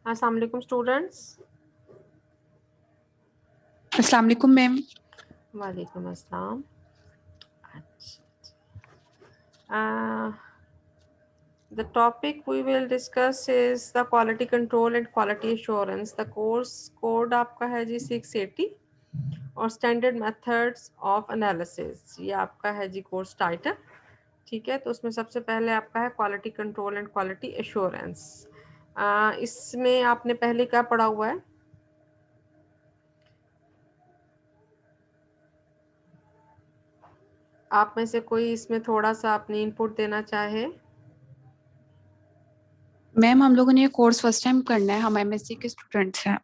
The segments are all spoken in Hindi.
अस्सलाम वालेकुम स्टूडेंट्स। अस्सलाम वालेकुम मैम। वालेकुम अस्सलाम। The topic we will discuss is the quality control and quality assurance. The course code आपका है जी 680 और standard methods of analysis ये आपका है जी कोर्स टाइटल। ठीक है, तो उसमें सबसे पहले आपका है quality control and quality assurance. इसमें आपने पहले क्या पढ़ा हुआ है? आप में से कोई इसमें थोड़ा सा अपनी इनपुट देना चाहे? मैम हम लोगों ने ये कोर्स फर्स्ट टाइम करना है, हम एमएससी के स्टूडेंट्स हैं।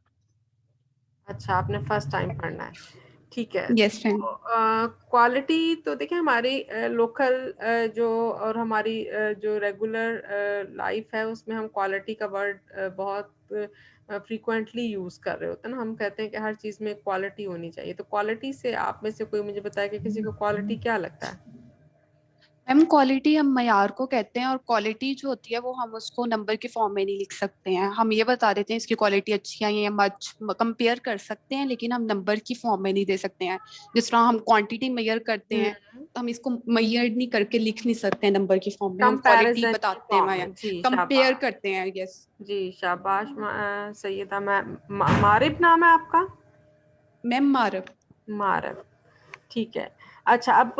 अच्छा, आपने फर्स्ट टाइम पढ़ना है, ठीक है। Yes ma'am. क्वालिटी तो देखिए हमारी लोकल जो और हमारी जो रेगुलर लाइफ है उसमें हम क्वालिटी का वर्ड बहुत फ्रीक्वेंटली यूज़ कर रहे होते हैं ना। हम कहते हैं कि हर चीज़ में क्वालिटी होनी चाहिए, तो क्वालिटी से आप में से कोई मुझे बताए कि किसी को क्वालिटी क्या लगता है? मैम क्वालिटी हम मयार को कहते हैं, और क्वालिटी जो होती है वो हम उसको नंबर के फॉर्म में नहीं लिख सकते हैं। हम ये बता देते हैं इसकी क्वालिटी अच्छी है या मच कंपेयर कर सकते हैं, लेकिन हम नंबर की फॉर्म में नहीं दे सकते हैं। जिस तरह हम क्वांटिटी मेजर करते हैं हम्म, तो हम इसको मेजर नहीं करके लिख नहीं सकते हैं नंबर की फॉर्म में, हम क्वालिटी कंपैरिजन की बताते हैं फॉर्म मयार, में। जी कंपेयर शाबाश। करते हैं। यस जी शाबाश। सैयदा मारिफ नाम है आपका? मैम। मारब। मारब, ठीक है। अच्छा, अब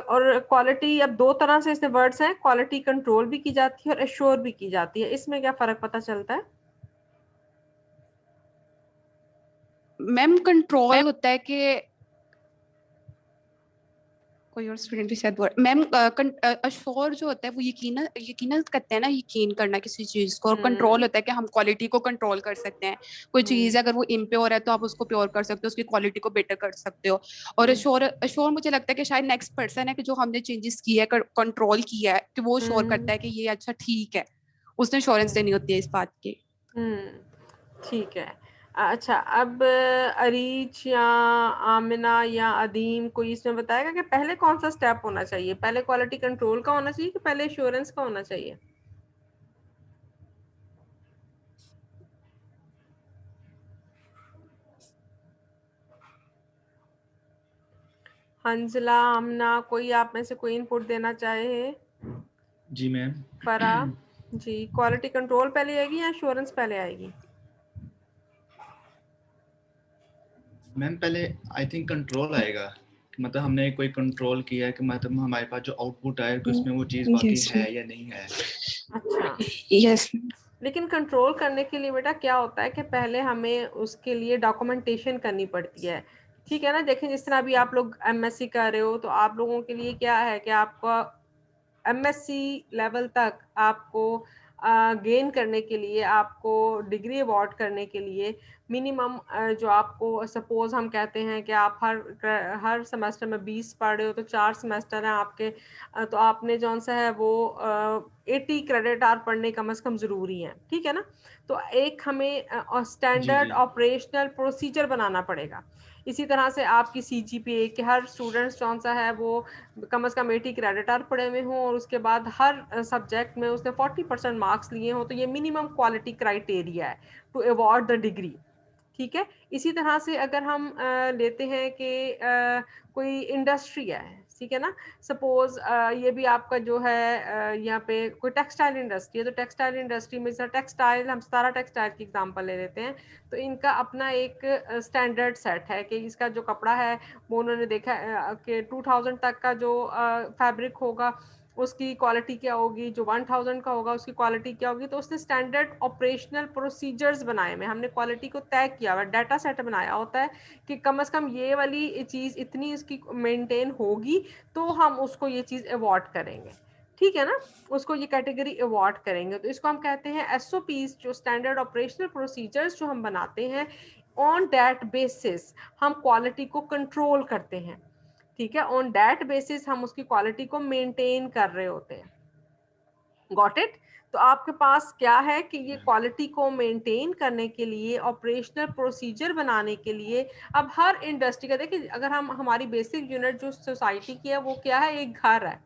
और क्वालिटी अब दो तरह से इसमें वर्ड्स हैं, क्वालिटी कंट्रोल भी की जाती है और एश्योर भी की जाती है। इसमें क्या फर्क पता चलता है? मैम कंट्रोल होता है कि कोई और स्टूडेंट भी शायद मैम अश्योर जो होता है वो यकीन यकीन करते हैं ना, यकीन करना किसी चीज को, और कंट्रोल हम्म। होता है कि हम क्वालिटी को कंट्रोल कर सकते हैं। कोई चीज हम्म। है अगर वो इम्प्योर है तो आप उसको प्योर कर सकते हो, उसकी क्वालिटी को बेटर कर सकते हो। और हम्म। अश्योर अश्योर मुझे लगता है कि शायद नेक्स्ट पर्सन है कि जो हमने चेंजेस किया है, कंट्रोल किया है, कि वो श्योर हम्म। करता है कि ये अच्छा ठीक है, उसने श्योरेंस देनी होती है इस बात की। ठीक है। अच्छा, अब अरीज या आमिना या अदीम कोई इसमें बताएगा कि पहले कौन सा स्टेप होना चाहिए? पहले क्वालिटी कंट्रोल का होना चाहिए कि पहले एश्योरेंस का होना चाहिए? हंजला, आमना, कोई आप में से कोई इनपुट देना चाहे? जी मैम। फरा जी, क्वालिटी कंट्रोल पहले आएगी या एश्योरेंस पहले आएगी? मैम पहले आई थिंक कंट्रोल आएगा, मतलब हमने कोई कंट्रोल किया है कि मतलब हमारे पास जो आउटपुट आए कि उसमें वो चीज़ वाकई यस है या नहीं है। अच्छा, यस। लेकिन कंट्रोल करने के लिए बेटा क्या होता है कि पहले हमें उसके लिए डॉक्यूमेंटेशन करनी पड़ती है। ठीक है ना, देखें जिस तरह अभी आप लोग एमएससी कर रहे हो तो आप लोगों के लिए क्या है कि आपका एमएससी लेवल तक आपको गेन करने के लिए, आपको डिग्री अवार्ड करने के लिए मिनिमम जो आपको सपोज हम कहते हैं कि आप हर सेमेस्टर में 20 पढ़ रहे हो तो 4 सेमेस्टर हैं आपके, तो आपने जौन सा है वो 80 क्रेडिट आवर पढ़ने कम से कम ज़रूरी है। ठीक है ना, तो एक हमें जी स्टैंडर्ड जी। ऑपरेशनल प्रोसीजर बनाना पड़ेगा। इसी तरह से आपकी सीजीपीए के हर स्टूडेंट्स जौन सा है वो कम से कम 80 क्रेडिट आवर पढ़े हुए हों और उसके बाद हर सब्जेक्ट में उसने 40% मार्क्स लिए हों, तो ये मिनिमम क्वालिटी क्राइटेरिया है टू अवॉर्ड द डिग्री। ठीक है, इसी तरह से अगर हम लेते हैं कि कोई इंडस्ट्री है, ठीक है ना, सपोज ये भी आपका जो है यहाँ पे कोई टेक्सटाइल इंडस्ट्री है, तो टेक्सटाइल इंडस्ट्री में जैसे टेक्सटाइल, हम सारा टेक्सटाइल की एग्जांपल ले लेते हैं, तो इनका अपना एक स्टैंडर्ड सेट है कि इसका जो कपड़ा है वो उन्होंने देखा कि 2000 तक का जो फैब्रिक होगा उसकी क्वालिटी क्या होगी, जो 1000 का होगा उसकी क्वालिटी क्या होगी। तो उसने स्टैंडर्ड ऑपरेशनल प्रोसीजर्स बनाए हुए, हमने क्वालिटी को तय किया हुआ, डाटा सेट बनाया होता है कि कम से कम ये वाली चीज़ इतनी इसकी मेंटेन होगी तो हम उसको ये चीज़ अवॉर्ड करेंगे। ठीक है ना, उसको ये कैटेगरी अवॉर्ड करेंगे। तो इसको हम कहते हैं एसओपीज, जो स्टैंडर्ड ऑपरेशनल प्रोसीजर्स जो हम बनाते हैं, ऑन दैट बेसिस हम क्वालिटी को कंट्रोल करते हैं। ठीक है, ऑन दैट बेसिस हम उसकी क्वालिटी को मेंटेन कर रहे होते हैं। Got it? तो आपके पास क्या है कि ये क्वालिटी को मेंटेन करने के लिए, ऑपरेशनल प्रोसीजर बनाने के लिए, अब हर इंडस्ट्री का देखिए, अगर हम हमारी बेसिक यूनिट जो सोसाइटी की है वो क्या है, एक घर है।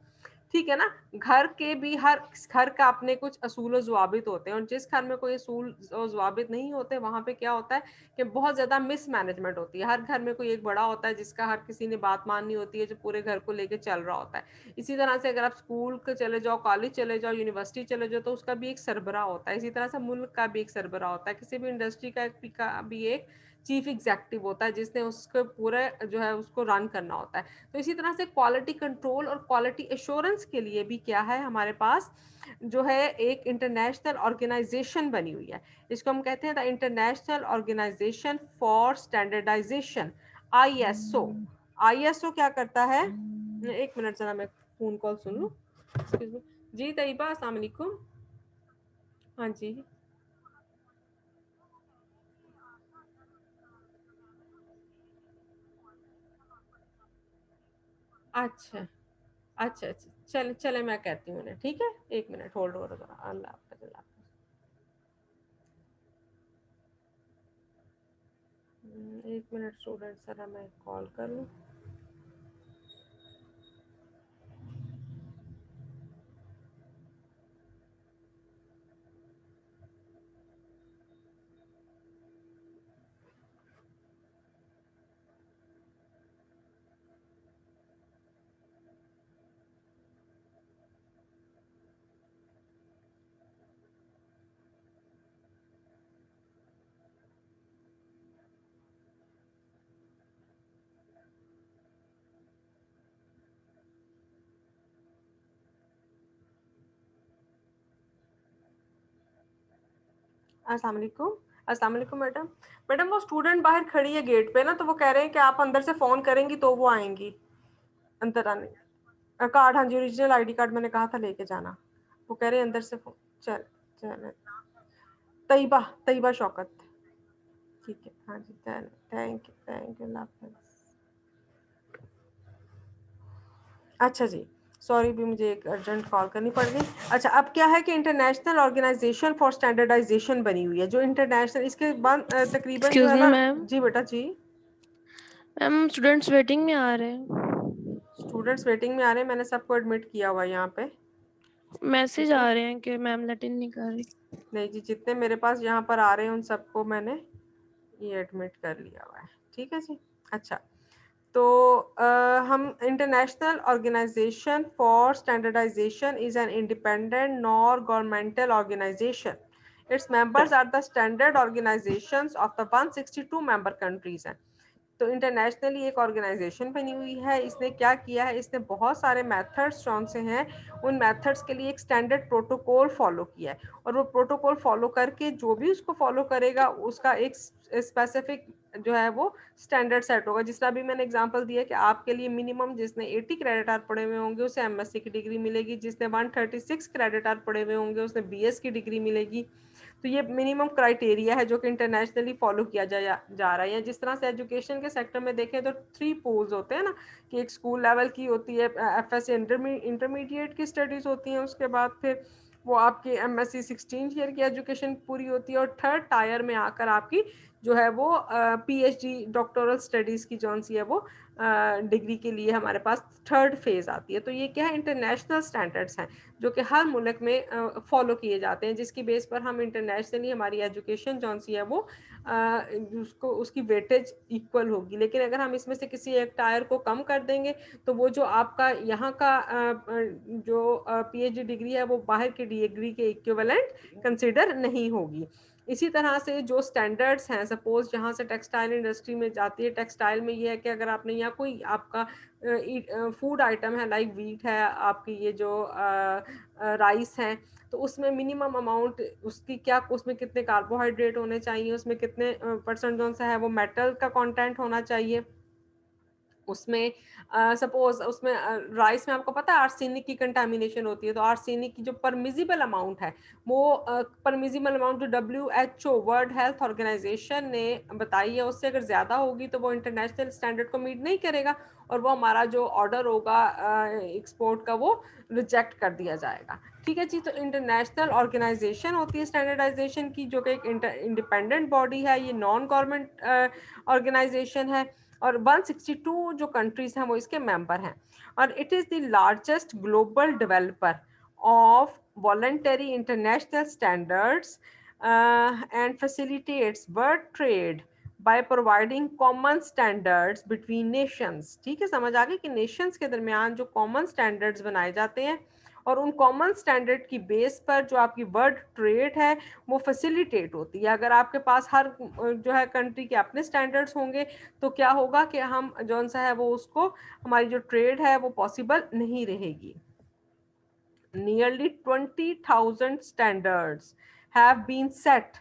ठीक है ना। घर के भी हर घर का अपने कुछ असूल और ज़वाबित होते हैं, और जिस घर में कोई असूल और ज़वाबित नहीं होते वहाँ पे क्या होता है कि बहुत ज़्यादा मिसमैनेजमेंट होती है। हर घर में कोई एक बड़ा होता है जिसका हर किसी ने बात माननी होती है, जो पूरे घर को लेके चल रहा होता है। इसी तरह से अगर आप स्कूल के चले जाओ, कॉलेज चले जाओ, यूनिवर्सिटी चले जाओ, तो उसका भी एक सरबराह होता है। इसी तरह से मुल्क का भी एक सरबराह होता है, किसी भी इंडस्ट्री का भी एक चीफ एग्जीक्यूटिव होता है जिसने उसको पूरा जो है उसको रन करना होता है। तो इसी तरह से क्वालिटी कंट्रोल और क्वालिटी एश्योरेंस के लिए भी क्या है हमारे पास जो है एक इंटरनेशनल ऑर्गेनाइजेशन बनी हुई है। इसको हम कहते हैं the international organization for standardization, ISO। ISO क्या करता है, एक मिनट जरा मैं फोन कॉल सुन लूं। Excuse me। जी तैयबा, अस्सलाम वालेकुम। हाँ जी। अच्छा अच्छा अच्छा, चले चले मैं कहती हूँ उन्हें, ठीक है। एक मिनट होल्ड करो जरा। अल्लाह हाफ़िज़, अल्लाह हाफ़िज़। 1 मिनट स्टूडेंट, जरा मैं कॉल कर लूँ। अस्सलाम वालेकुम। अस्सलाम वालेकुम मैडम। मैडम वो स्टूडेंट बाहर खड़ी है गेट पे ना, तो वो कह रहे हैं कि आप अंदर से फ़ोन करेंगी तो वो आएंगी अंदर आने। कार्ड, हाँ जी, ओरिजिनल ID कार्ड मैंने कहा था लेके जाना। वो कह रहे हैं अंदर से चल चल। तैयबा, तैयबा शौकत। ठीक है, हाँ जी, थैंक यू, अल्लाह हाफ़िज़। अच्छा जी, सॉरी भी मुझे एक अर्जेंट कॉल करनी पड़ गई। अच्छा, अब क्या है कि इंटरनेशनल ऑर्गेनाइजेशन फॉर स्टैंडर्डाइजेशन बनी हुई है, जो इंटरनेशनल इसके बाद तकरीबन जो एक्सक्यूज है मी ना। मैम। जी बेटा जी। मैम स्टूडेंट्स वेटिंग में आ रहे हैं। स्टूडेंट्स वेटिंग में आ रहे हैं, मैंने सबको एडमिट किया हुआ है यहाँ पे। मैसेज ठीक है, आ रहे हैं कि मैम लेटिन नहीं कर रही। नहीं जी, जितने मेरे पास यहाँ पर आ रहे हैं उन सबको मैंने ये एडमिट कर लिया हुआ है। ठीक है जी। अच्छा, तो हम international organization for standardization is an independent non governmental organization. Its members are the standard organizations of the 162 member countries हैं। तो इंटरनेशनली एक ऑर्गेनाइजेशन बनी हुई है। इसने क्या किया है, इसने बहुत सारे मेथड्स कौन से हैं, उन मेथड्स के लिए एक स्टैंडर्ड प्रोटोकॉल फॉलो किया है, और वो प्रोटोकॉल फॉलो करके जो भी उसको फॉलो करेगा उसका एक स्पेसिफिक जो है वो स्टैंडर्ड सेट होगा। जिस तरह भी मैंने एग्जांपल दिया कि आपके लिए मिनिमम जिसने 80 क्रेडिट आवर पढ़े हुए होंगे उसे MSc की डिग्री मिलेगी, जिसने 136 क्रेडिट आवर पढ़े हुए होंगे उसने BS की डिग्री मिलेगी। तो ये मिनिमम क्राइटेरिया है जो कि इंटरनेशनली फॉलो किया जा रहा है। जिस तरह से एजुकेशन के सेक्टर में देखें तो 3 पूल्स होते हैं ना, कि एक स्कूल लेवल की होती है, FS इंटरमीडिएट की स्टडीज़ होती हैं, उसके बाद फिर वो आपकी MSc 16 ईयर की एजुकेशन पूरी होती है, और थर्ड टायर में आकर आपकी जो है वो PhD डॉक्टोरल स्टडीज़ की जौन सी है वो डिग्री के लिए हमारे पास थर्ड फेज़ आती है। तो ये क्या है, इंटरनेशनल स्टैंडर्ड्स हैं जो कि हर मुल्क में फॉलो किए जाते हैं, जिसकी बेस पर हम इंटरनेशनली हमारी एजुकेशन जौन सी है वो उसको उसकी वेटेज इक्वल होगी। लेकिन अगर हम इसमें से किसी एक टायर को कम कर देंगे तो वो जो आपका यहाँ का जो PhD डिग्री है वो बाहर की डिग्री के इक्विवेलेंट कंसिडर नहीं होगी। इसी तरह से जो स्टैंडर्ड्स हैं, सपोज जहाँ से टेक्सटाइल इंडस्ट्री में जाती है, टेक्सटाइल में ये है कि अगर आपने यहाँ कोई आपका फूड आइटम है, लाइक वीट है, आपकी ये जो राइस है, तो उसमें मिनिमम अमाउंट उसकी क्या, उसमें कितने कार्बोहाइड्रेट होने चाहिए, उसमें कितने परसेंट जो सा है वो मेटल का कंटेंट होना चाहिए उसमें। सपोज उसमें राइस में आपको पता है आर्सेनिक की कंटामिनेशन होती है, तो आर्सेनिक की जो परमिजिबल अमाउंट है वो परमिजिबल अमाउंट जो WHO वर्ल्ड हेल्थ ऑर्गेनाइजेशन ने बताई है उससे अगर ज़्यादा होगी तो वो इंटरनेशनल स्टैंडर्ड को मीट नहीं करेगा, और वो हमारा जो ऑर्डर होगा एक्सपोर्ट का वो रिजेक्ट कर दिया जाएगा। ठीक है जी। तो इंटरनेशनल ऑर्गेनाइजेशन होती है स्टैंडर्डाइजेशन की, जो कि एक इंडिपेंडेंट बॉडी है, ये नॉन गवर्नमेंट ऑर्गेनाइजेशन है। और 162 जो कंट्रीज हैं वो इसके मेंबर हैं। और it is the largest global developer of voluntary international standards and facilitates world trade by providing common standards between nations। ठीक है, समझ आ गई कि नेशंस के दरमियान जो कॉमन स्टैंडर्ड्स बनाए जाते हैं और उन कॉमन स्टैंडर्ड की बेस पर जो आपकी वर्ल्ड ट्रेड है वो फैसिलिटेट होती है। अगर आपके पास हर जो है कंट्री के अपने स्टैंडर्ड्स होंगे तो क्या होगा कि हम जौन सा है वो उसको हमारी जो ट्रेड है वो पॉसिबल नहीं रहेगी। Nearly 20,000 standards have been set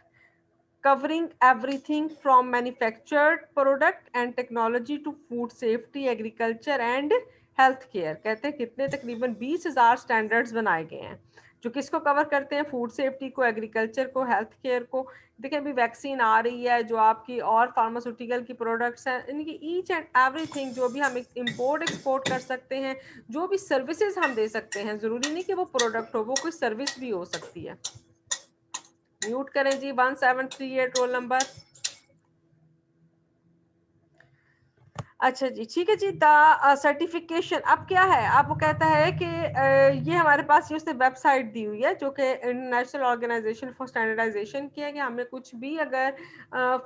covering everything from manufactured product and technology to food safety, agriculture and health care। कहते हैं कितने, तकरीबन 20,000 स्टैंडर्ड्स बनाए गए हैं जो किसको कवर करते हैं, फूड सेफ्टी को, एग्रीकल्चर को, हेल्थ केयर को। देखिए अभी वैक्सीन आ रही है, जो आपकी और फार्मास्यूटिकल की प्रोडक्ट्स हैं, इनकी ईच एंड एवरीथिंग जो भी हम इंपोर्ट एक्सपोर्ट कर सकते हैं, जो भी सर्विसेज हम दे सकते हैं, ज़रूरी नहीं कि वो प्रोडक्ट हो, वो कोई सर्विस भी हो सकती है। म्यूट करें जी 1738 रोल नंबर। अच्छा जी, ठीक है जी। सर्टिफिकेशन अब क्या है, अब वो कहता है कि ये हमारे पास ये उसने वेबसाइट दी हुई है जो कि इंटरनेशनल ऑर्गेनाइजेशन फॉर स्टैंडर्डाइजेशन की है कि हमें कुछ भी अगर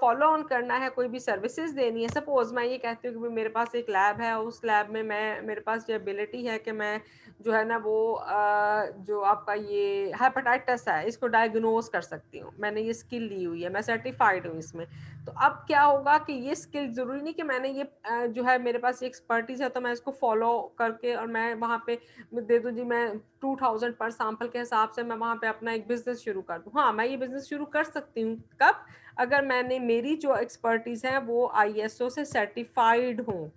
फॉलो ऑन करना है, कोई भी सर्विसेज देनी है। सपोज मैं ये कहती हूँ कि मेरे पास एक लैब है, उस लैब में मेरे पास ये एबिलिटी है कि मैं जो है ना वो जो आपका ये हेपेटाइटिस है इसको डायग्नोज कर सकती हूँ, मैंने ये स्किल ली हुई है, मैं सर्टिफाइड हूँ इसमें। तो अब क्या होगा कि ये स्किल जरूरी नहीं कि मैंने ये जो है मेरे पास एक्सपर्टीज है तो मैं इसको फॉलो करके और मैं वहाँ पे दे दूँ जी, मैं 2000 पर सैंपल के हिसाब से मैं वहाँ पे अपना एक बिजनेस शुरू कर दूँ। हाँ, मैं ये बिजनेस शुरू कर सकती हूँ कब, अगर मैंने मेरी जो एक्सपर्टीज है वो ISO से सर्टिफाइड हूँ।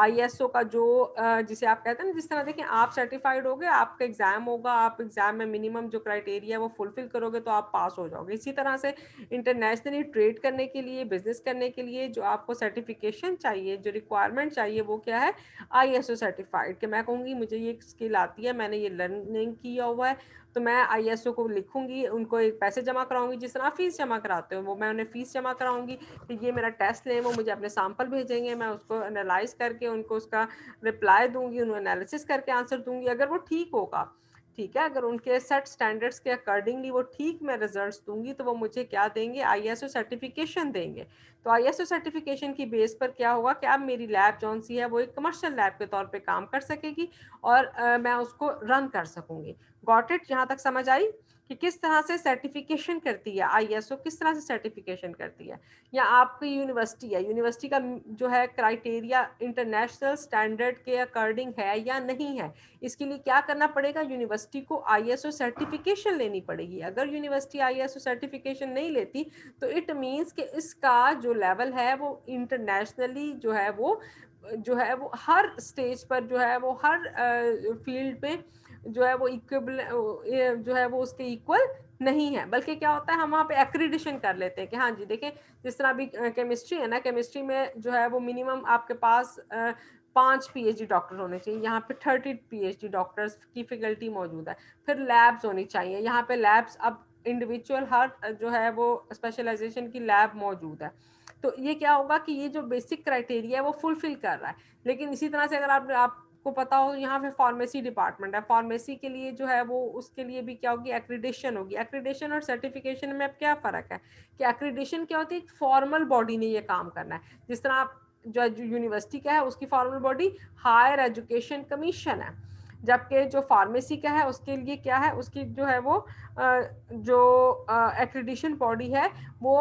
ISO का जो जिसे आप कहते हैं ना, जिस तरह देखें आप सर्टिफाइड होगे, आपका एग्जाम होगा, आप एग्जाम में मिनिमम जो क्राइटेरिया है वो फुलफिल करोगे तो आप पास हो जाओगे। इसी तरह से इंटरनेशनली ट्रेड करने के लिए, बिजनेस करने के लिए जो आपको सर्टिफिकेशन चाहिए, जो रिक्वायरमेंट चाहिए वो क्या है, ISO सर्टिफाइड। कि मैं कहूँगी मुझे ये स्किल आती है, मैंने ये लर्निंग किया हुआ है, तो मैं ISO को लिखूंगी, उनको एक पैसे जमा कराऊंगी, जिस तरह फीस जमा कराते हो वो मैं उन्हें फीस जमा कराऊंगी कि ये मेरा टेस्ट लें, वो मुझे अपने सैंपल भेजेंगे, मैं उसको एनालाइज करके उनको उसका रिप्लाई दूंगी, उन्हें एनालिसिस करके आंसर दूंगी। अगर वो ठीक होगा, ठीक है, अगर उनके सेट स्टैंडर्ड्स के अकॉर्डिंगली वो ठीक मैं रिजल्ट्स दूंगी तो वो मुझे क्या देंगे, ISO सर्टिफिकेशन देंगे। तो ISO सर्टिफिकेशन की बेस पर क्या होगा कि अब मेरी लैब जौन सी है वो एक कमर्शियल लैब के तौर पे काम कर सकेगी और मैं उसको रन कर सकूंगी। Got it? यहाँ तक समझ आई कि किस तरह से सर्टिफिकेशन करती है ISO, किस तरह से सर्टिफिकेशन करती है। या आपकी यूनिवर्सिटी है, यूनिवर्सिटी का जो है क्राइटेरिया इंटरनेशनल स्टैंडर्ड के अकॉर्डिंग है या नहीं है, इसके लिए क्या करना पड़ेगा, यूनिवर्सिटी को ISO सर्टिफिकेशन लेनी पड़ेगी। अगर यूनिवर्सिटी ISO सर्टिफिकेशन नहीं लेती तो इट मीन्स कि इसका जो लेवल है वो इंटरनेशनली जो है वो हर स्टेज पर जो है वो हर फील्ड में जो है वो इक्वल जो है वो उसके इक्वल नहीं है। बल्कि क्या होता है, हम वहाँ पे एक्रीडिशन कर लेते हैं कि हाँ जी देखें, जिस तरह अभी केमिस्ट्री है ना, केमिस्ट्री में जो है वो मिनिमम आपके पास 5 PhD डॉक्टर होने चाहिए, यहाँ पे 30 PhD डॉक्टर्स की फैकल्टी मौजूद है। फिर लैब्स होनी चाहिए, यहाँ पे लैब्स अब इंडिविजुअल हर जो है वो स्पेशलाइजेशन की लैब मौजूद है। तो ये क्या होगा कि ये जो बेसिक क्राइटेरिया है वो फुलफिल कर रहा है। लेकिन इसी तरह से अगर आपको पता हो, यहाँ पे फार्मेसी डिपार्टमेंट है, फार्मेसी के लिए जो है वो उसके लिए भी क्या होगी, एक्रीडिशन होगी। एक्रीडिशन और सर्टिफिकेशन में अब क्या फ़र्क है कि एक्रीडिशन क्या होती है, एक फॉर्मल बॉडी ने ये काम करना है। जिस तरह आप जो यूनिवर्सिटी का है उसकी formal body higher education commission है, जबकि जो फार्मेसी का है उसके लिए क्या है, उसकी जो है वो जो एक्रीडिशन बॉडी है वो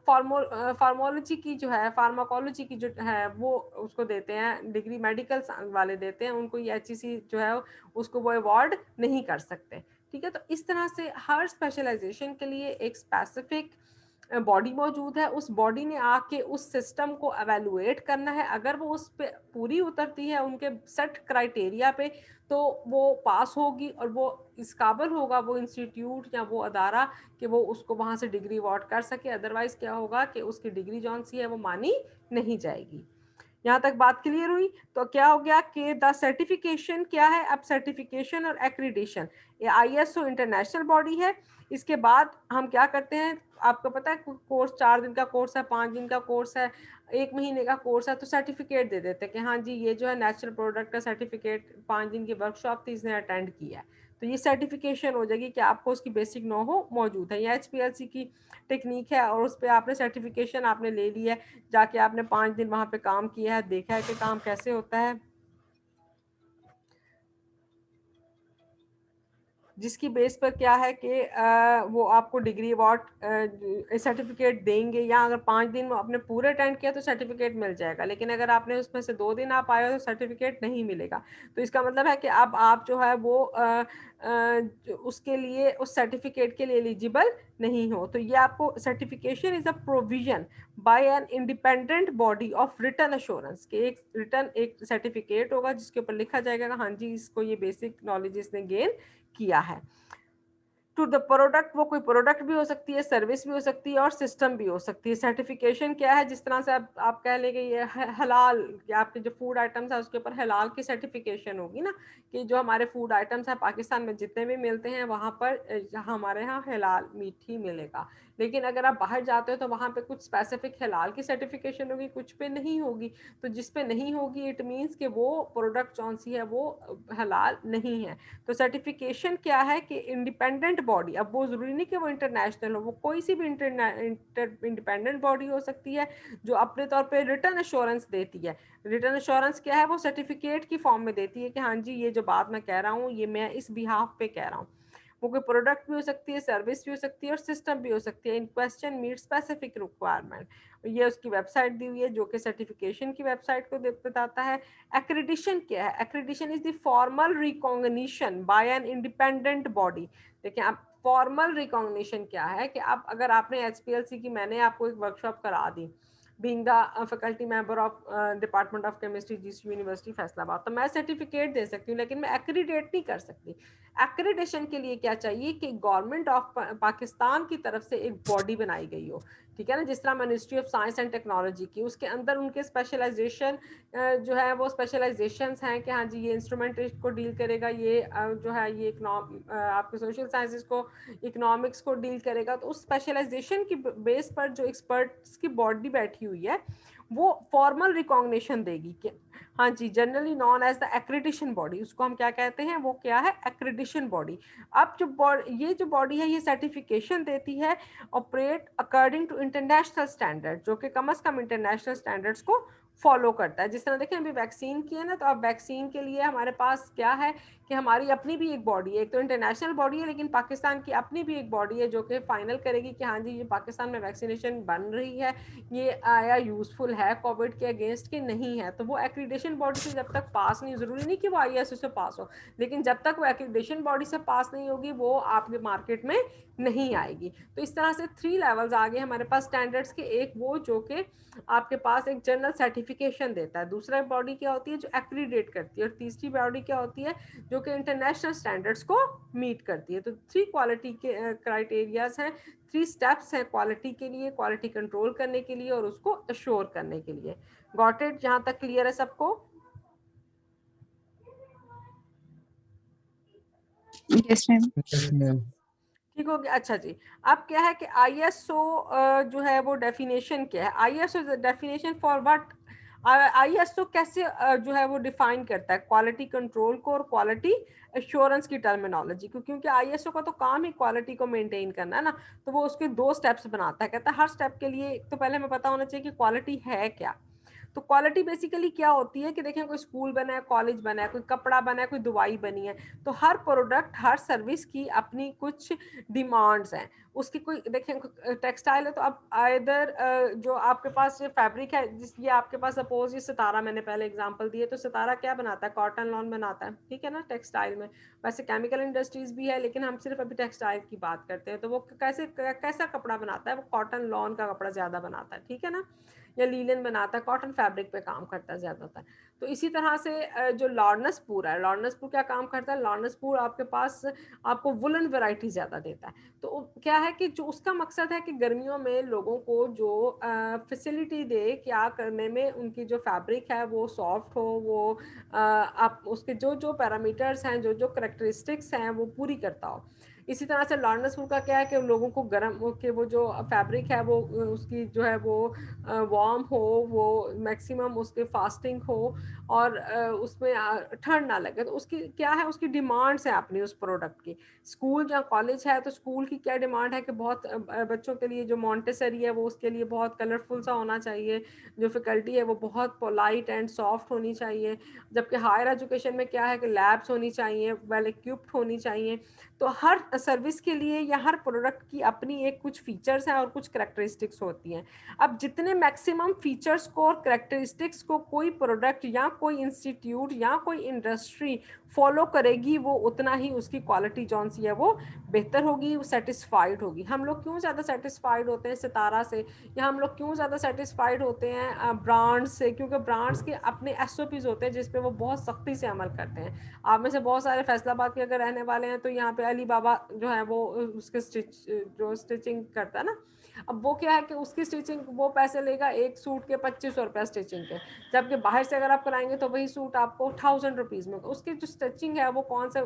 फार्मोलॉजी की जो है, फार्माकोलॉजी की जो है वो उसको देते हैं, डिग्री मेडिकल वाले देते हैं उनको, ये HEC जो है उसको वो अवॉर्ड नहीं कर सकते। ठीक है, तो इस तरह से हर स्पेशलाइजेशन के लिए एक स्पेसिफिक बॉडी मौजूद है, उस बॉडी ने आके उस सिस्टम को एवेलुएट करना है। अगर वो उस पे पूरी उतरती है उनके सेट क्राइटेरिया पे तो वो पास होगी और वो इस काबिल होगा वो इंस्टीट्यूट या वो अदारा कि वो उसको वहाँ से डिग्री अवार्ड कर सके। अदरवाइज क्या होगा कि उसकी डिग्री जौन सी है वो मानी नहीं जाएगी। यहाँ तक बात क्लियर हुई? तो क्या हो गया कि द सर्टिफिकेशन क्या है, अब सर्टिफिकेशन और एक्रीडिशन, ये ISO इंटरनेशनल बॉडी है। इसके बाद हम क्या करते हैं, आपको पता है कोर्स 4 दिन का कोर्स है, 5 दिन का कोर्स है, 1 महीने का कोर्स है, तो सर्टिफिकेट दे देते हैं कि हाँ जी ये जो है नेचुरल प्रोडक्ट का सर्टिफिकेट, 5 दिन की वर्कशॉप थी, इसने अटेंड किया है, तो ये सर्टिफिकेशन हो जाएगी कि आपको उसकी बेसिक नो हो मौजूद है। ये HPLC की टेक्निक है और उस पर आपने सर्टिफिकेशन आपने ले लिया है, जाके आपने 5 दिन वहां पे काम किया है, देखा है कि काम कैसे होता है, जिसकी बेस पर क्या है कि वो आपको डिग्री अवार्ड सर्टिफिकेट देंगे, या अगर 5 दिन अपने पूरे अटेंड किया तो सर्टिफिकेट मिल जाएगा, लेकिन अगर आपने उसमें से 2 दिन आप आए हो तो सर्टिफिकेट नहीं मिलेगा। तो इसका मतलब है कि अब आप जो है वो उसके लिए, उस सर्टिफिकेट के लिए एलिजिबल नहीं हो। तो ये आपको certification is a provision by an independent body of return assurance, के एक रिटर्न एक सर्टिफिकेट होगा जिसके ऊपर लिखा जाएगा हाँ जी इसको ये बेसिक नॉलेज इसने गेन किया है। टू द प्रोडक्ट, वो कोई प्रोडक्ट भी हो सकती है, सर्विस भी हो सकती है और सिस्टम भी हो सकती है। सर्टिफिकेशन क्या है, जिस तरह से आप कह लेंगे ये हलाल, या आपके जो फूड आइटम्स है उसके ऊपर हलाल की सर्टिफिकेशन होगी ना, कि जो हमारे फूड आइटम्स है पाकिस्तान में जितने भी मिलते हैं वहाँ पर हमारे यहाँ हलाल मीट ही मिलेगा। लेकिन अगर आप बाहर जाते हो तो वहाँ पे कुछ स्पेसिफिक हलाल की सर्टिफिकेशन होगी, कुछ पे नहीं होगी। तो जिस पे नहीं होगी इट मीन्स कि वो प्रोडक्ट कौन सी है वो हलाल नहीं है। तो सर्टिफिकेशन क्या है कि इंडिपेंडेंट बॉडी, अब वो जरूरी नहीं कि वो इंटरनेशनल हो, वो कोई सी भी इंडिपेंडेंट बॉडी हो सकती है जो अपने तौर पे रिटर्न अश्योरेंस देती है। रिटर्न अश्योरेंस क्या है, वो सर्टिफिकेट की फॉर्म में देती है कि हाँ जी ये जो बात मैं कह रहा हूँ ये मैं इस बिहाफ पे कह रहा हूँ। वो कोई प्रोडक्ट भी हो सकती है, सर्विस भी हो सकती है और सिस्टम भी हो सकती है। इन क्वेश्चन मीट स्पेसिफिक रिक्वायरमेंट, ये उसकी वेबसाइट दी हुई है जो कि सर्टिफिकेशन की वेबसाइट को बताता है। एक्रेडिशन क्या है, accreditation is the formal recognition by an independent body. देखिए आप फॉर्मल रिकॉग्निशन क्या है कि आप अगर आपने HPLC की, मैंने आपको एक वर्कशॉप करा दी being the faculty member of department of chemistry GCU university Faisalabad, तो मैं सर्टिफिकेट दे सकती हूँ लेकिन मैं एक्रीडेट नहीं कर सकती। एक्रीडेशन के लिए क्या चाहिए कि गवर्नमेंट ऑफ पाकिस्तान की तरफ से एक बॉडी बनाई गई हो, ठीक है ना, जिस तरह ministry of science and technology की, उसके अंदर उनके स्पेशलाइजेशन जो है वो स्पेशलाइजेशंस हैं कि हाँ जी ये इंस्ट्रूमेंटेशन को डील करेगा, ये जो है ये आपके सोशल साइंसेस को, इकोनॉमिक्स को डील करेगा। तो उस स्पेशलाइजेशन की बेस पर जो एक्सपर्ट्स की बॉडी बैठी हुई है वो फॉर्मल रिकॉग्निशन देगी कि हाँ जी generally known as the accreditation body, उसको हम क्या कहते हैं, वो क्या है, एक्रेडिशन बॉडी। अब जो ये जो बॉडी है ये सर्टिफिकेशन देती है operate according to international standard, जो कि कम से कम इंटरनेशनल स्टैंडर्ड्स को फॉलो करता है। जिस तरह देखें अभी वैक्सीन की है ना, तो अब वैक्सीन के लिए हमारे पास क्या है कि हमारी अपनी भी एक बॉडी है, एक तो इंटरनेशनल बॉडी है लेकिन पाकिस्तान की अपनी भी एक बॉडी है जो कि फाइनल करेगी कि हाँ जी ये पाकिस्तान में वैक्सीनेशन बन रही है, ये आया यूजफुल है कोविड के अगेंस्ट कि नहीं है। तो वो एक्रीडेशन बॉडी से जब तक पास नहीं, जरूरी नहीं कि वो ISO से पास हो, लेकिन जब तक वो एक्रीडेशन बॉडी से पास नहीं होगी वो आपके मार्केट में नहीं आएगी। तो इस तरह से 3 लेवल्स आ गए हमारे पास स्टैंडर्ड्स के, एक वो जो कि आपके पास एक जनरल सर्टिफिकेशन देता है, दूसरा बॉडी क्या होती है जो एक्रीडेट करती है, और तीसरी बॉडी क्या होती है जो कि इंटरनेशनल स्टैंडर्ड्स को मीट करती है। तो 3 क्वालिटी के क्राइटेरियाज हैं, 3 स्टेप्स हैं क्वालिटी के लिए, क्वालिटी कंट्रोल करने के लिए और उसको अश्योर करने के लिए। गॉट इट, जहां तक क्लियर है सबको? Yes ma'am. ठीक हो गया, अच्छा जी। अब क्या है कि ISO जो है वो डेफिनेशन क्या है, ISO definition for what, ISO कैसे जो है वो डिफाइन करता है क्वालिटी कंट्रोल को और क्वालिटी एश्योरेंस की टर्मिनोलॉजी को, क्योंकि ISO का तो काम ही क्वालिटी को मेंटेन करना है ना। तो वो उसके 2 स्टेप्स बनाता है, कहता है हर स्टेप के लिए तो पहले हमें पता होना चाहिए कि क्वालिटी है क्या। तो क्वालिटी बेसिकली क्या होती है कि देखें कोई स्कूल बना है, कॉलेज बना है, कोई कपड़ा बना है, कोई दवाई बनी है, तो हर प्रोडक्ट हर सर्विस की अपनी कुछ डिमांड्स हैं। उसकी कोई देखें टेक्सटाइल है तो अब आइदर जो आपके पास ये फैब्रिक है, जिस ये आपके पास सपोज ये सितारा मैंने पहले एग्जांपल दिए, तो सितारा क्या बनाता है, कॉटन लॉन बनाता है, ठीक है ना, टेक्सटाइल में। वैसे केमिकल इंडस्ट्रीज भी है लेकिन हम सिर्फ अभी टेक्सटाइल की बात करते हैं। तो वो कैसा कपड़ा बनाता है, वो कॉटन लॉन का कपड़ा ज्यादा बनाता है, ठीक है ना। या लीलन बनाता है, कॉटन फैब्रिक पे काम करता है ज़्यादातर। तो इसी तरह से जो लॉर्नसपुर है, लॉर्नसपुर क्या काम करता है, लॉर्नसपुर आपके पास आपको वुलन वैरायटी ज़्यादा देता है। तो क्या है कि जो उसका मकसद है कि गर्मियों में लोगों को जो फैसिलिटी दे क्या करने में, उनकी जो फैब्रिक है वो सॉफ्ट हो, वो आप उसके जो जो पैरामीटर्स हैं, जो जो करेक्टरिस्टिक्स हैं वो पूरी करता हो। इसी तरह से लॉर्नसपुर का क्या है कि लोगों को गर्म के वो जो फैब्रिक है वो उसकी जो है वो वार्म हो, वो मैक्सिमम उसके फास्टिंग हो और उसमें ठंड ना लगे। तो उसकी क्या है, उसकी डिमांड्स है अपनी उस प्रोडक्ट की। स्कूल या कॉलेज है तो स्कूल की क्या डिमांड है कि बहुत बच्चों के लिए जो मॉन्टेसरी है वो उसके लिए बहुत कलरफुल सा होना चाहिए, जो फैकल्टी है वो बहुत पोलाइट एंड सॉफ्ट होनी चाहिए। जबकि हायर एजुकेशन में क्या है कि लैब्स होनी चाहिए, वेल इक्विप्ड होनी चाहिए। तो हर सर्विस के लिए या हर प्रोडक्ट की अपनी एक कुछ फीचर्स हैं और कुछ करेक्टरिस्टिक्स होती हैं। अब जितने मैक्सिमम फीचर्स को और करेक्टरिस्टिक्स को कोई प्रोडक्ट या कोई इंस्टीट्यूट या कोई इंडस्ट्री फॉलो करेगी, वो उतना ही उसकी क्वालिटी जौन सी है वो बेहतर होगी, वो सेटिस्फाइड होगी। हम लोग क्यों ज़्यादा सेटिस्फाइड होते हैं सितारा से, या हम लोग क्यों ज़्यादा सेटिस्फाइड होते हैं ब्रांड्स से? क्योंकि ब्रांड्स के अपने SOPs होते हैं जिस पे वो बहुत सख्ती से अमल करते हैं। आप में से बहुत सारे फैसलाबाद के अगर रहने वाले हैं तो यहाँ पे अली बाबा जो है वो उसके स्टिचिंग करता है ना, अब वो क्या है कि उसकी स्टिचिंग वो पैसे लेगा एक सूट के 2500 रुपया स्टिचिंग के, जबकि बाहर से अगर आप कराएंगे तो वही सूट आपको 1000 रुपीज़ में। उसकी जो स्टिचिंग है वो कौन सा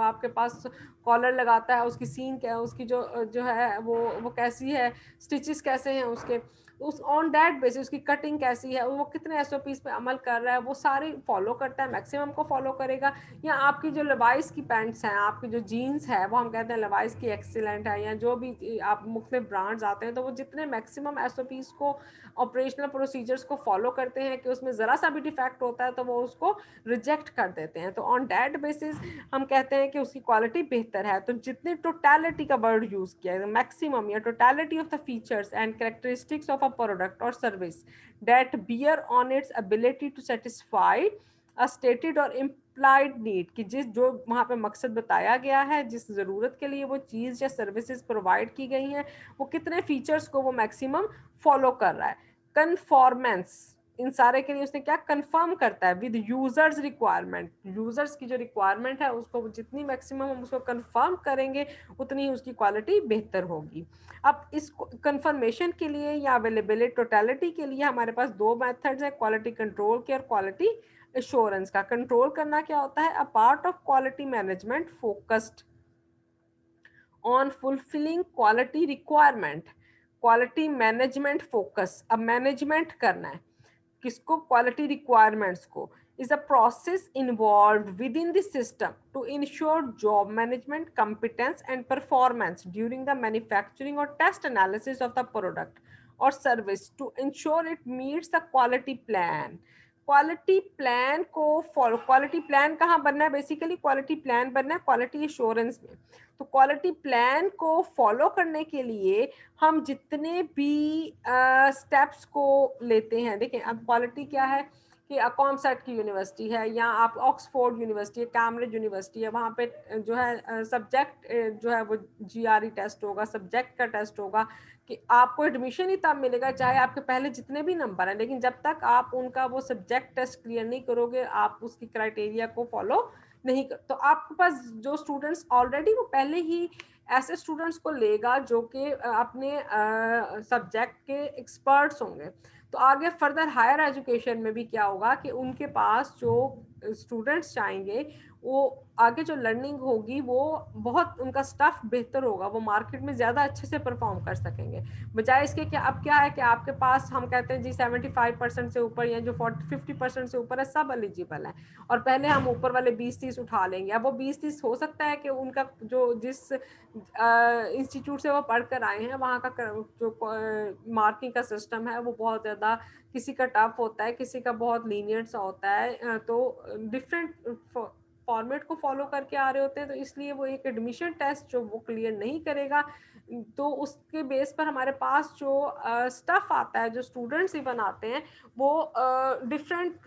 आपके पास कॉलर लगाता है, उसकी सीन क्या है, उसकी जो है वो कैसी है, स्टिचेस कैसे हैं उसके, उस ऑन दैट बेसिस उसकी कटिंग कैसी है, वो कितने SOPs पे अमल कर रहा है, वो सारे फॉलो करता है, मैक्सिमम को फॉलो करेगा। या आपकी जो लेवाइस की पैंट्स हैं, आपकी जो जीन्स है वो हम कहते हैं लेवाइस की एक्सीलेंट है, या जो भी आप मुख्तलिफ ब्रांड्स आते हैं तो वो जितने मैक्सिमम SOPs को, ऑपरेशनल प्रोसीजर्स को फॉलो करते हैं कि उसमें ज़रा सा भी डिफेक्ट होता है तो वो उसको रिजेक्ट कर देते हैं। तो ऑन दैट बेसिस हम कहते हैं कि उसकी क्वालिटी बेहतर है। तो जितने टोटलिटी का वर्ड यूज़ किया है, मैक्सिमम या totality of the features and characteristics of a product और service that bear on its ability to satisfy a stated और इम्प्लाइड नीड, कि जिस जो वहाँ पे मकसद बताया गया है, जिस ज़रूरत के लिए वो चीज़ या सर्विसेज प्रोवाइड की गई हैं, वो कितने फीचर्स को वो मैक्सिमम फॉलो कर रहा है। कन्फॉर्मेंस, इन सारे के लिए उसने क्या कंफर्म करता है विद यूजर्स रिक्वायरमेंट, यूजर्स की जो रिक्वायरमेंट है उसको जितनी मैक्सिमम हम उसको कंफर्म करेंगे उतनी उसकी क्वालिटी बेहतर होगी। अब इस कंफर्मेशन के लिए या अवेलेबिलिटी टोटलिटी के लिए हमारे पास दो मेथड्स है, क्वालिटी कंट्रोल के और क्वालिटी एश्योरेंस का। कंट्रोल करना क्या होता है, a part of quality management focused on fulfilling quality requirement. Quality management focus, अब मैनेजमेंट करना है किसको, क्वालिटी रिक्वायरमेंट्स को, is a process involved within the system to ensure job management competence and performance during the manufacturing or test analysis of the product or service to ensure it meets the quality plan। Quality plan को फॉलो, क्वालिटी प्लान कहाँ बनना है, बेसिकली क्वालिटी प्लान बनना है क्वालिटी एश्योरेंस में। तो क्वालिटी प्लान को फॉलो करने के लिए हम जितने भी स्टेप्स को लेते हैं, देखें अब क्वालिटी क्या है कि कॉमसेट की यूनिवर्सिटी है या आप ऑक्सफोर्ड यूनिवर्सिटी है, कैम्ब्रिज यूनिवर्सिटी है, वहाँ पे जो है सब्जेक्ट जो है वो GRE टेस्ट होगा, सब्जेक्ट का टेस्ट होगा कि आपको एडमिशन ही तब मिलेगा चाहे आपके पहले जितने भी नंबर हैं, लेकिन जब तक आप उनका वो सब्जेक्ट टेस्ट क्लियर नहीं करोगे, आप उसकी क्राइटेरिया को फॉलो नहीं कर, तो आपके पास जो स्टूडेंट्स ऑलरेडी वो पहले ही ऐसे स्टूडेंट्स को लेगा जो कि अपने सब्जेक्ट के एक्सपर्ट्स होंगे। तो आगे फर्दर हायर एजुकेशन में भी क्या होगा कि उनके पास जो स्टूडेंट्स चाहेंगे वो आगे जो लर्निंग होगी वो बहुत उनका स्टफ बेहतर होगा, वो मार्केट में ज़्यादा अच्छे से परफॉर्म कर सकेंगे। बजाय इसके कि अब क्या है कि आपके पास हम कहते हैं जी 75% से ऊपर या जो 50% से ऊपर है सब एलिजिबल है, और पहले हम ऊपर वाले 20-30 उठा लेंगे। अब वो 20-30 हो सकता है कि उनका जो जिस इंस्टीट्यूट से वो पढ़ कर आए हैं वहाँ का जो मार्किंग का सिस्टम है वो बहुत ज़्यादा, किसी का टफ होता है, किसी का बहुत लीनियंट सा होता है, तो डिफरेंट फॉर्मेट को फॉलो करके आ रहे होते हैं। तो इसलिए वो एक एडमिशन टेस्ट जो वो क्लियर नहीं करेगा, तो उसके बेस पर हमारे पास जो स्टफ आता है, जो स्टूडेंट्स इवन आते हैं वो डिफरेंट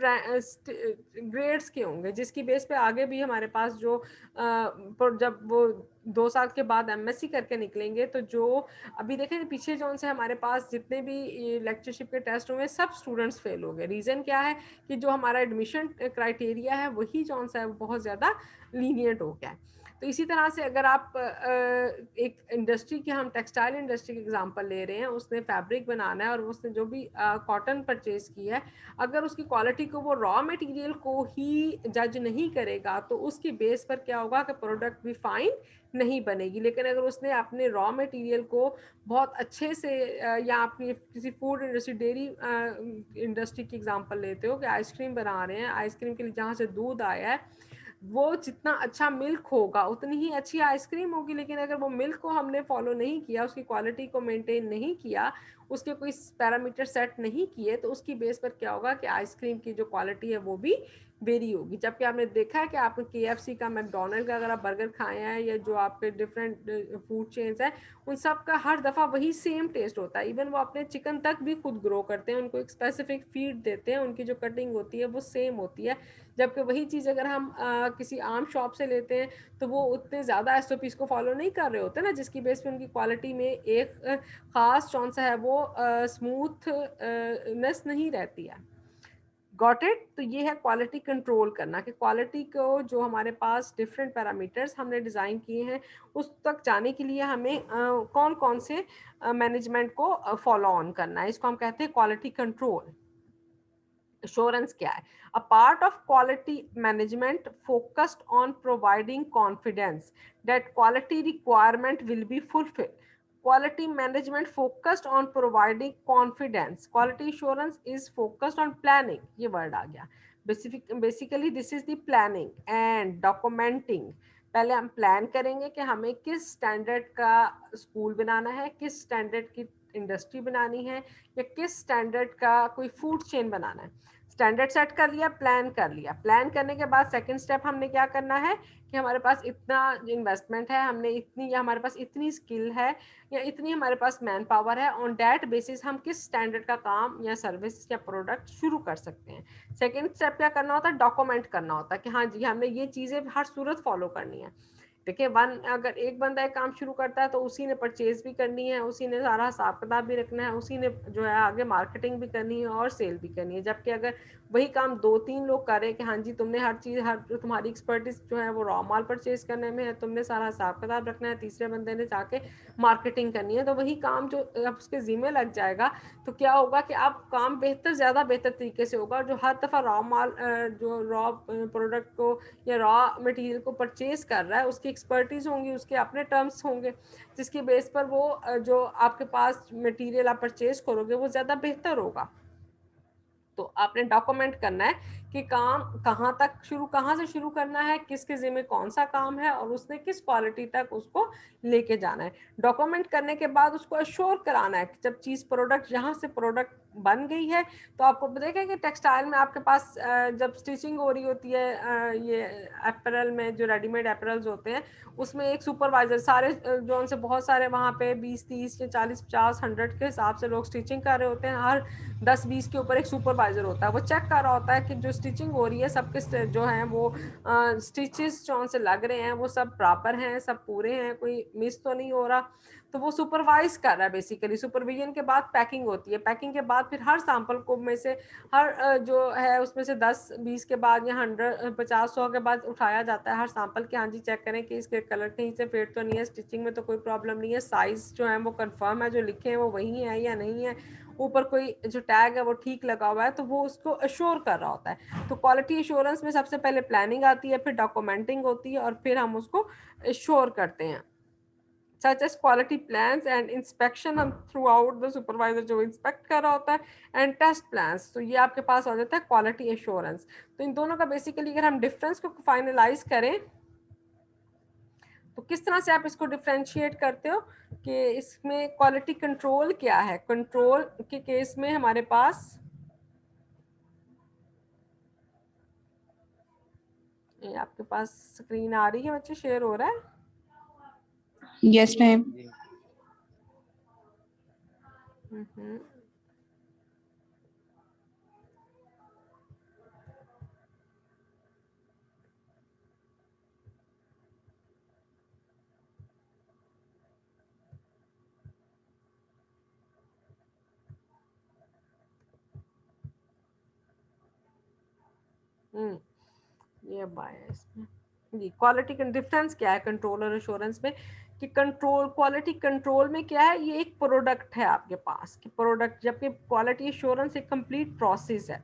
ग्रेड्स के होंगे, जिसकी बेस पे आगे भी हमारे पास जो जब वो 2 साल के बाद एमएससी करके निकलेंगे, तो जो अभी देखें पीछे जो से हमारे पास जितने भी लेक्चरशिप के टेस्ट हुए सब स्टूडेंट्स फेल हो गए। रीज़न क्या है कि जो हमारा एडमिशन क्राइटेरिया है वही जो सा है वो बहुत ज़्यादा लीनियंट हो गया है। तो इसी तरह से अगर आप एक इंडस्ट्री की, हम टेक्सटाइल इंडस्ट्री की एग्जांपल ले रहे हैं, उसने फैब्रिक बनाना है और उसने जो भी कॉटन परचेज किया है, अगर उसकी क्वालिटी को वो रॉ मटेरियल को ही जज नहीं करेगा तो उसकी बेस पर क्या होगा कि प्रोडक्ट भी फाइन नहीं बनेगी। लेकिन अगर उसने अपने रॉ मटेरियल को बहुत अच्छे से या अपनी किसी फूड इंडस्ट्री, डेयरी इंडस्ट्री की एग्जांपल लेते हो कि आइसक्रीम बना रहे हैं, आइसक्रीम के लिए जहाँ से दूध आया है वो जितना अच्छा मिल्क होगा उतनी ही अच्छी आइसक्रीम होगी। लेकिन अगर वो मिल्क को हमने फॉलो नहीं किया, उसकी क्वालिटी को मेंटेन नहीं किया, उसके कोई पैरामीटर सेट नहीं किए, तो उसकी बेस पर क्या होगा कि आइसक्रीम की जो क्वालिटी है वो भी वेरी होगी। जबकि आपने देखा है कि आपने KFC का, मैकडोनल्ड का अगर आप बर्गर खाए हैं या जो आपके डिफरेंट फूड चेन्स हैं, उन सब का हर दफ़ा वही सेम टेस्ट होता है। इवन वो अपने चिकन तक भी खुद ग्रो करते हैं, उनको एक स्पेसिफिक फीड देते हैं, उनकी जो कटिंग होती है वो सेम होती है। जबकि वही चीज़ अगर हम किसी आम शॉप से लेते हैं तो वो उतने ज़्यादा SOPs को फॉलो नहीं कर रहे होते ना, जिसकी बेस पे उनकी क्वालिटी में एक ख़ास कौन सा है वो स्मूथनेस नहीं रहती है। Got it. तो ये है क्वालिटी कंट्रोल करना, कि क्वालिटी को जो हमारे पास डिफरेंट पैरामीटर्स हमने डिज़ाइन किए हैं उस तक जाने के लिए हमें कौन कौन से मैनेजमेंट को फॉलो ऑन करना है, इसको हम कहते हैं क्वालिटी कंट्रोल। assurance क्या है? A part of quality management focused on providing confidence that quality requirement will be fulfilled. Quality management focused on providing confidence. Quality assurance is focused on planning. ये word आ गया। Basically this is the planning and documenting. पहले हम प्लान करेंगे कि हमें किस स्टैंडर्ड का स्कूल बनाना है, किस स्टैंडर्ड की इंडस्ट्री बनानी है, या किस स्टैंडर्ड का कोई फूड चेन बनाना है। स्टैंडर्ड सेट कर लिया, प्लान कर लिया। प्लान करने के बाद सेकंड स्टेप हमने क्या करना है कि हमारे पास इतना इन्वेस्टमेंट है, हमने इतनी, या हमारे पास इतनी स्किल है, या इतनी हमारे पास मैन पावर है, ऑन दैट बेसिस हम किस स्टैंडर्ड का काम या सर्विस या प्रोडक्ट शुरू कर सकते हैं। सेकंड स्टेप क्या करना होता है? डॉक्यूमेंट करना होता है कि हाँ जी हमने ये चीज़ें हर सूरत फॉलो करनी है। देखिए अगर एक बंदा एक काम शुरू करता है तो उसी ने परचेज भी करनी है, उसी ने सारा हिसाब किताब भी रखना है, उसी ने जो है आगे मार्केटिंग भी करनी है और सेल भी करनी है। जबकि अगर वही काम 2-3 लोग कर रहे हैं कि हाँ जी तुमने हर चीज़, हर जो तुम्हारी एक्सपर्टीज जो है वो रॉ माल परचेज करने में है, तुमने सारा हिसाब किताब रखना है, तीसरे बंदे ने जाके मार्केटिंग करनी है, तो वही काम जो अब उसके ज़िम्मे लग जाएगा तो क्या होगा कि आप काम ज़्यादा बेहतर तरीके से होगा। जो हर दफ़ा रॉ माल जो रॉ प्रोडक्ट को या रॉ मटेरियल को परचेज कर रहा है उसकी एक्सपर्टीज़ होंगी, उसके अपने टर्म्स होंगे, जिसकी बेस पर वो जो आपके पास मटेरियल आप परचेज करोगे वो ज़्यादा बेहतर होगा। तो आपने डॉक्यूमेंट करना है कि काम कहाँ से शुरू करना है, किसके ज़िम्मे कौन सा काम है और उसने किस क्वालिटी तक उसको लेके जाना है। डॉक्यूमेंट करने के बाद उसको अश्योर कराना है कि जब चीज़ प्रोडक्ट यहाँ से प्रोडक्ट बन गई है, तो आपको देखें कि टेक्सटाइल में आपके पास जब स्टिचिंग हो रही होती है, ये अपैरल में जो रेडीमेड अपैरल्स होते हैं उसमें एक सुपरवाइजर, सारे जो उनसे बहुत सारे वहाँ पे 20-30 या 40-50 100 के हिसाब से लोग स्टिचिंग कर रहे होते हैं। हर 10-20 के ऊपर एक सुपरवाइजर होता है, वो चेक कर रहा होता है कि जो स्टिचिंग हो रही है सबके जो हैं वो स्टिचेस जो से लग रहे हैं वो सब प्रॉपर हैं, सब पूरे हैं, कोई मिस तो नहीं हो रहा। तो वो सुपरवाइज कर रहा है बेसिकली। सुपरविजन के बाद पैकिंग होती है, पैकिंग के बाद फिर हर सैंपल को में से हर जो है उसमें से 10-20 के बाद या 100-50-100 के बाद उठाया जाता है हर सैंपल के। हाँ जी चेक करें कि इसके कलर कहीं से फेड तो नहीं है, स्टिचिंग में तो कोई प्रॉब्लम नहीं है, साइज जो है वो कंफर्म है, जो लिखे हैं वो वही है या नहीं है, ऊपर कोई जो टैग है वो ठीक लगा हुआ है, तो वो उसको अश्योर कर रहा होता है। तो क्वालिटी एश्योरेंस में सबसे पहले प्लानिंग आती है, फिर डॉक्यूमेंटिंग होती है और फिर हम उसको अश्योर करते हैं। such as quality plans and inspection हम throughout the supervisor जो इंस्पेक्ट कर रहा होता है, एंड टेस्ट प्लान्स। तो ये आपके पास आ जाता है क्वालिटी एश्योरेंस। तो इन दोनों का बेसिकली अगर हम डिफरेंस को फाइनलाइज करें तो किस तरह से आप इसको डिफ्रेंशिएट करते हो कि इसमें क्वालिटी कंट्रोल क्या है। कंट्रोल के केस में हमारे पास ये आपके पास स्क्रीन आ रही है बच्चे, शेयर हो रहा है? Yes ma'am. ये बाय है इसमें जी। क्वालिटी का डिफरेंस क्या है कंट्रोल और एश्योरेंस में, कि कंट्रोल, क्वालिटी कंट्रोल में क्या है, ये एक प्रोडक्ट है आपके पास कि प्रोडक्ट, जबकि क्वालिटी एश्योरेंस एक कंप्लीट प्रोसेस है।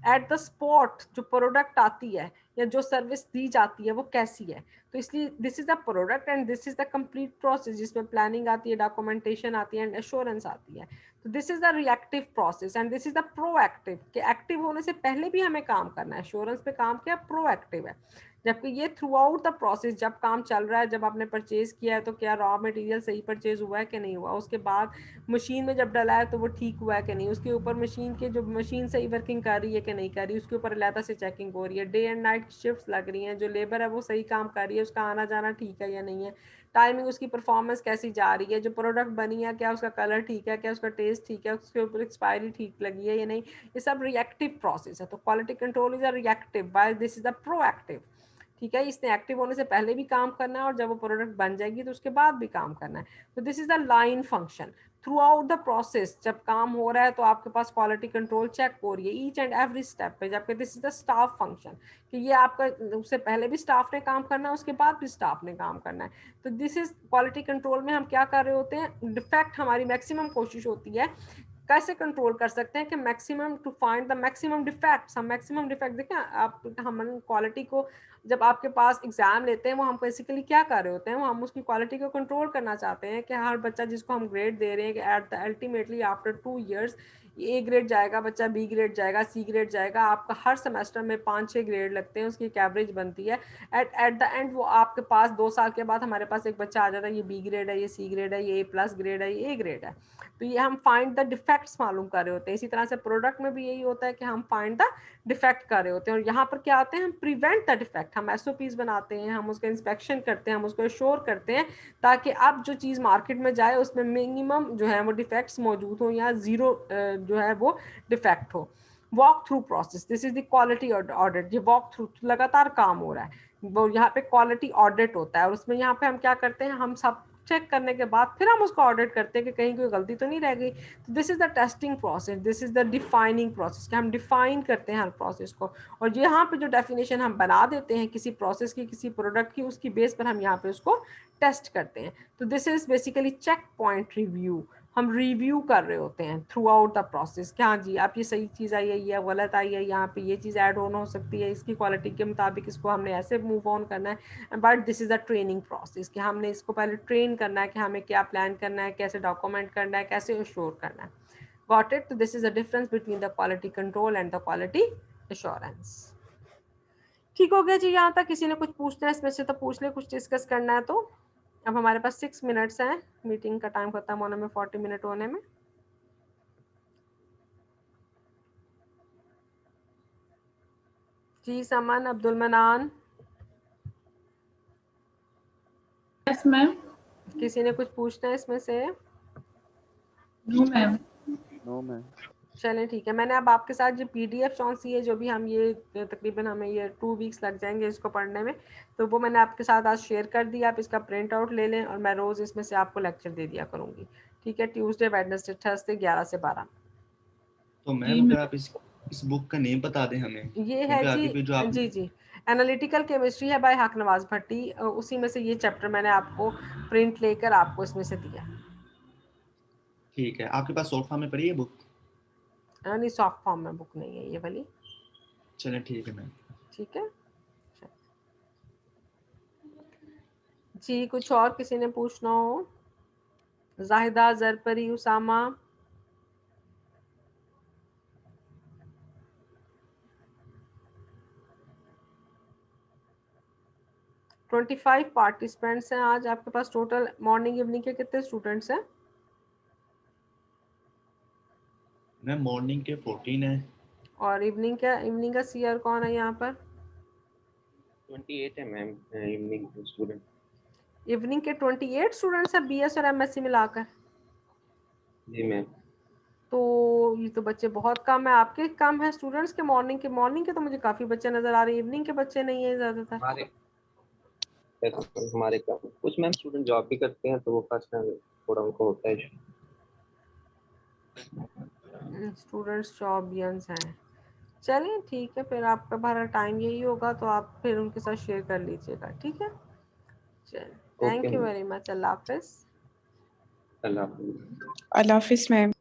एट द स्पॉट जो प्रोडक्ट आती है या जो सर्विस दी जाती है वो कैसी है, तो इसलिए this is the product and this is the complete process, जिसमें प्लानिंग आती है, डॉक्यूमेंटेशन आती है एंड एश्योरेंस आती है। तो this is the reactive process and this is the proactive, कि एक्टिव होने से पहले भी हमें काम करना है, एश्योरेंस पे काम किया, प्रोएक्टिव है। जबकि ये थ्रू आउट द प्रोसेस, जब काम चल रहा है, जब आपने परचेज किया है तो क्या रॉ मटेरियल सही परचेज हुआ है कि नहीं हुआ, उसके बाद मशीन में जब डला है तो वो ठीक हुआ है कि नहीं, उसके ऊपर मशीन के जो मशीन सही वर्किंग कर रही है कि नहीं कर रही, उसके ऊपर अलहदा से चेकिंग हो रही है, डे एंड नाइट शिफ्ट्स लग रही हैं, जो लेबर है वो सही काम कर रही है, उसका आना जाना ठीक है या नहीं है, टाइमिंग, उसकी परफॉर्मेंस कैसी जा रही है, जो प्रोडक्ट बनी है क्या उसका कलर ठीक है, क्या उसका टेस्ट ठीक है, उसके ऊपर एक्सपायरी ठीक लगी है या नहीं, ये सब रिएक्टिव प्रोसेस है। तो quality control is a reactive, by this is a proactive. ठीक है, इसने एक्टिव होने से पहले भी काम करना है और जब वो प्रोडक्ट बन जाएगी तो उसके बाद भी काम करना है। तो this is the line function through out the process, जब काम हो रहा है तो आपके पास क्वालिटी कंट्रोल चेक हो रही है ईच एंड एवरी स्टेप पे, जबकि this is the staff function, कि ये आपका उससे पहले भी स्टाफ ने काम करना है, उसके बाद भी स्टाफ ने काम करना है। तो दिस इज क्वालिटी कंट्रोल में हम क्या कर रहे होते हैं, डिफेक्ट, हमारी मैक्सिमम कोशिश होती है कैसे कंट्रोल कर सकते हैं कि maximum to find the maximum defects. हम मैक्सिमम डिफेक्ट देखें, आप हम क्वालिटी को जब आपके पास एग्जाम लेते हैं वो हम बेसिकली क्या कर रहे होते हैं, वो हम उसकी क्वालिटी को कंट्रोल करना चाहते हैं कि हर बच्चा जिसको हम ग्रेड दे रहे हैं कि at the ultimately after 2 years A grade जाएगा बच्चा, बी ग्रेड जाएगा, सी ग्रेड जाएगा, आपका हर सेमेस्टर में 5-6 ग्रेड लगते हैं, उसकी एक एवरेज बनती है। एट द एंड वो आपके पास 2 साल के बाद हमारे पास एक बच्चा आ जाता है, ये बी ग्रेड है, ये सी ग्रेड है, ये ए प्लस ग्रेड है, ये ए ग्रेड है। तो ये हम फाइंड द डिफेक्ट्स मालूम कर रहे होते हैं। इसी तरह से प्रोडक्ट में भी यही होता है कि हम फाइंड द डिफेक्ट कर रहे होते हैं, और यहाँ पर क्या आते हैं, हम प्रिवेंट द डिफेक्ट, हम एसओपीज बनाते हैं, हम उसका इंस्पेक्शन करते हैं, हम उसको एश्योर करते हैं ताकि अब जो चीज़ मार्केट में जाए उसमें मिनिमम जो है वो डिफेक्ट्स मौजूद हो या जीरो जो है वो डिफेक्ट हो। Walk through process, this is the quality audit. ये वॉक थ्रू लगातार काम हो रहा है, वो यहाँ पे क्वालिटी ऑडिट होता है, और उसमें यहाँ पे हम क्या करते हैं, हम सब चेक करने के बाद फिर हम उसको ऑडिट करते हैं कि कहीं कोई गलती तो नहीं रह गई। तो this is the testing process, this is the defining process, कि हम डिफाइन करते हैं हर प्रोसेस को, और यहाँ पे जो डेफिनेशन हम बना देते हैं किसी प्रोसेस की, किसी प्रोडक्ट की, उसकी बेस पर हम यहाँ पे उसको टेस्ट करते हैं। तो this is basically check point review, हम रिव्यू कर रहे होते हैं थ्रू आउट द प्रोसेस कि हाँ जी आप ये सही चीज़ आई है, ये गलत आई है, यहाँ पे ये चीज़ ऐड ऑन हो सकती है, इसकी क्वालिटी के मुताबिक इसको हमने ऐसे मूव ऑन करना है। But this is a training process, कि हमने इसको पहले ट्रेन करना है कि हमें क्या प्लान करना है, कैसे डॉक्यूमेंट करना है, कैसे एश्योर करना है। Got it? तो this is the difference between the quality control and the quality assurance. ठीक हो गया जी? यहाँ तक किसी ने कुछ पूछना है इसमें से तो पूछ ले, कुछ डिस्कस करना है तो। अब हमारे पास 6 मिनट्स हैं मीटिंग का टाइम खत्म होने में, 40 मिनट होने में। जी समन, अब्दुल मनान, यस मैम। किसी ने कुछ पूछना है इसमें से? No ma'am. No ma'am. चलें ठीक है, मैंने अब आपके साथ जो PDF ऑन सी है, जो भी हम ये तकरीबन हमें ये 2 वीक्स लग जाएंगे इसको पढ़ने में, तो वो मैंने आपके साथ आज शेयर कर दिया। आप इसका प्रिंट आउट ले लें और मैं रोज़ इसमें से आपको लेक्चर दे दिया करूँगी। ठीक है, ट्यूसडे, वेडनेसडे, थर्सडे 11 से 12। तो मैम अगर आप इस बुक का नेम बता दें हमें। ये है जी, जो आप जी एनालिटिकल केमिस्ट्री है बाय हक नवाज भट्टी, उसी में से ये चैप्टर मैंने आपको प्रिंट लेकर आपको इसमें से दिया। ठीक है, आपके पास सॉफ्ट फॉर्म में पड़ी है बुक? नहीं, सॉफ्ट फॉर्म में बुक नहीं है ये वाली। चलें ठीक है मैम। ठीक है जी, कुछ और किसी ने पूछना हो? जाहिदा, जरपरी, उसामा। ट्वेंटी 25 पार्टिसिपेंट्स हैं आज आपके पास टोटल। मॉर्निंग इवनिंग के कितने स्टूडेंट्स हैं? मैम मॉर्निंग के 14 है। और इवनिंग का सीआर कौन है यहाँ पर? 28 है मैम इवनिंग स्टूडेंट। इवनिंग के 28 स्टूडेंट्स हैं BS और MSc मिलाकर? जी मैम। तो ये तो बच्चे बहुत कम है, आपके कम है स्टूडेंट्स के मॉर्निंग के तो मुझे काफ़ी बच्चे नज़र आ रहे हैं, इवनिंग के बच्चे नहीं है ज़्यादातर। हमारे कम कुछ मैम स्टूडेंट जॉब भी करते हैं तो वो फर्स्ट टाइम थोड़ा उनको होता है। स्टूडेंट्स जॉबियंस हैं। चलिए ठीक है, फिर आपका हमारा टाइम यही होगा, तो आप फिर उनके साथ शेयर कर लीजिएगा, ठीक है। चलिए, थैंक यू वेरी मच, अल्लाह हाफिज। अल्लाह हाफिज़। अल्लाह हाफिज मैम।